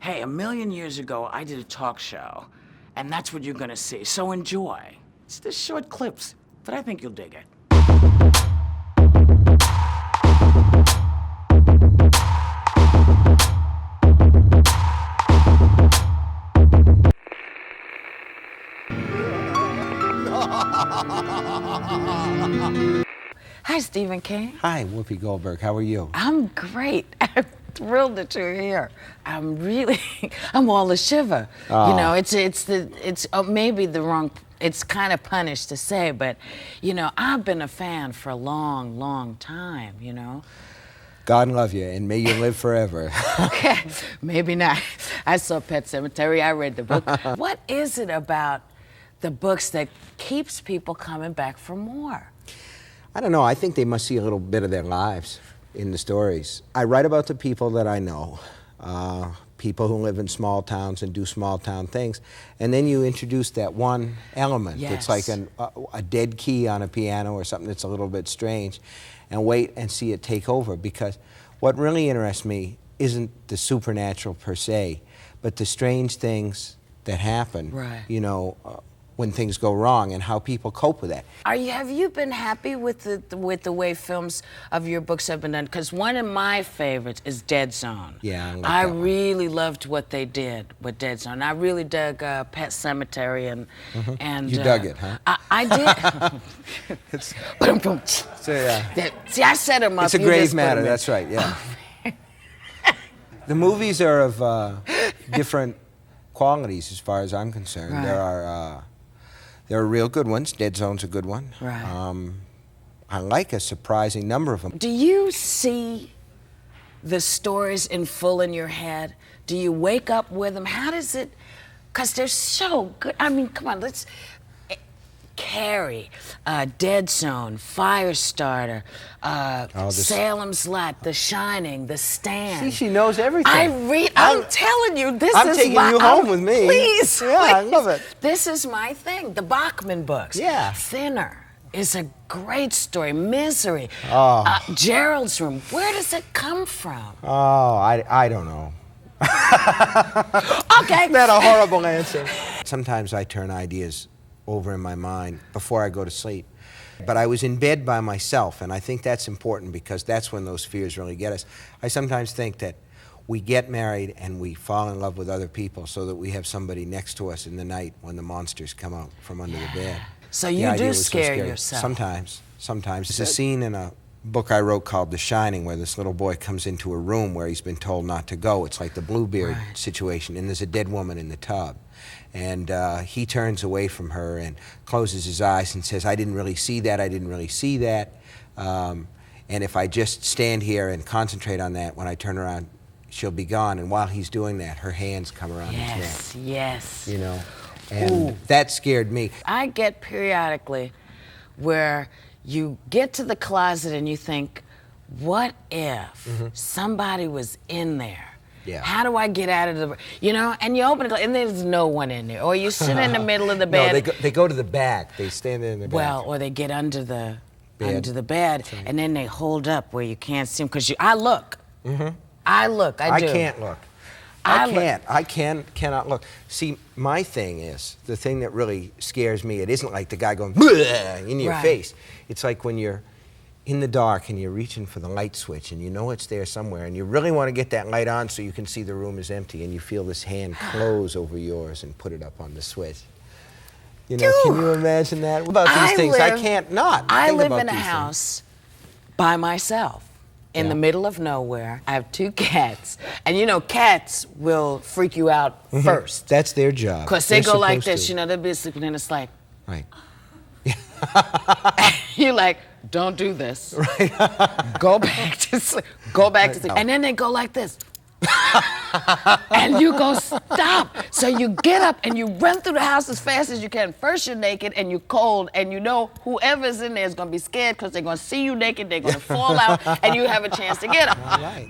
hey, a million years ago, I did a talk show, and that's what you're gonna see. So enjoy. It's just short clips, but I think you'll dig it. Hi, Stephen King. Hi, Whoopi Goldberg. How are you? I'm great. I'm thrilled that you're here. I'm all a shiver. Oh. You know, it's maybe the wrong. It's kind of punished to say, but you know, I've been a fan for a long, long time. You know. God love you, and may you live forever. Okay, maybe not. I saw Pet Sematary. I read the book. What is it about the books that keeps people coming back for more? I don't know. I think they must see a little bit of their lives in the stories. I write about the people that I know, people who live in small towns and do small town things, and then you introduce that one element that's like a dead key on a piano or something that's a little bit strange, and wait and see it take over, because what really interests me isn't the supernatural per se, but the strange things that happen, you know, when things go wrong and how people cope with that. Have you been happy with the way films of your books have been done? Because one of my favorites is Dead Zone. Yeah, I really loved what they did with Dead Zone. I really dug Pet Sematary and you dug it, huh? I did. See, I set them up. It's a grave matter. That's right. Yeah. The movies are of different qualities as far as I'm concerned. Right. There are real good ones. Dead Zone's a good one. Right. I like a surprising number of them. Do you see the stories in full in your head? Do you wake up with them? How does it? Because they're so good. I mean, come on, let's. Carrie, Dead Zone, Firestarter, Salem's Lot, The Shining, The Stand. See, she knows everything. I'm telling you, I'm taking you home with me. Please. Yeah, I love it. This is my thing, the Bachman books. Yeah. Thinner is a great story. Misery. Oh. Gerald's Room. Where does it come from? Oh, I don't know. Okay. Isn't that a horrible answer? Sometimes I turn ideas over in my mind before I go to sleep. But I was in bed by myself, and I think that's important because that's when those fears really get us. I sometimes think that we get married and we fall in love with other people so that we have somebody next to us in the night when the monsters come out from under the bed. So you do scare yourself. Sometimes. There's a scene in a book I wrote called The Shining where this little boy comes into a room where he's been told not to go. It's like the Bluebeard situation, and there's a dead woman in the tub. And he turns away from her and closes his eyes and says, I didn't really see that, I didn't really see that. And if I just stand here and concentrate on that, when I turn around, she'll be gone. And while he's doing that, her hands come around his neck. Yes. You know, and that scared me. I get periodically where you get to the closet and you think, what if somebody was in there? Yeah. How do I get out of the, you know, and you open it and there's no one in there. Or you sit in the middle of the bed. No, they go to the back. They stand there in the back. Well, or they get under the bed, right. and then they hold up where you can't see them. Because I look. I look, I do. I can't look. I cannot look. See, my thing is, the thing that really scares me, it isn't like the guy going in your face. It's like when you're in the dark and you're reaching for the light switch and you know it's there somewhere and you really want to get that light on so you can see the room is empty and you feel this hand close over yours and put it up on the switch. You know, can you imagine that? What about these things? I can't not I think live about in a these house by myself in the middle of nowhere. I have 2 cats. And you know, cats will freak you out first. That's their job. Because they go like this, you know, they'll be sleeping and it's like, right. You're like, don't do this. Right. Go back to sleep. Go back to sleep. And then they go like this. And you go, stop. So you get up and you run through the house as fast as you can. First you're naked and you're cold and you know whoever's in there is going to be scared because they're going to see you naked, they're going to fall out, and you have a chance to get up. All right.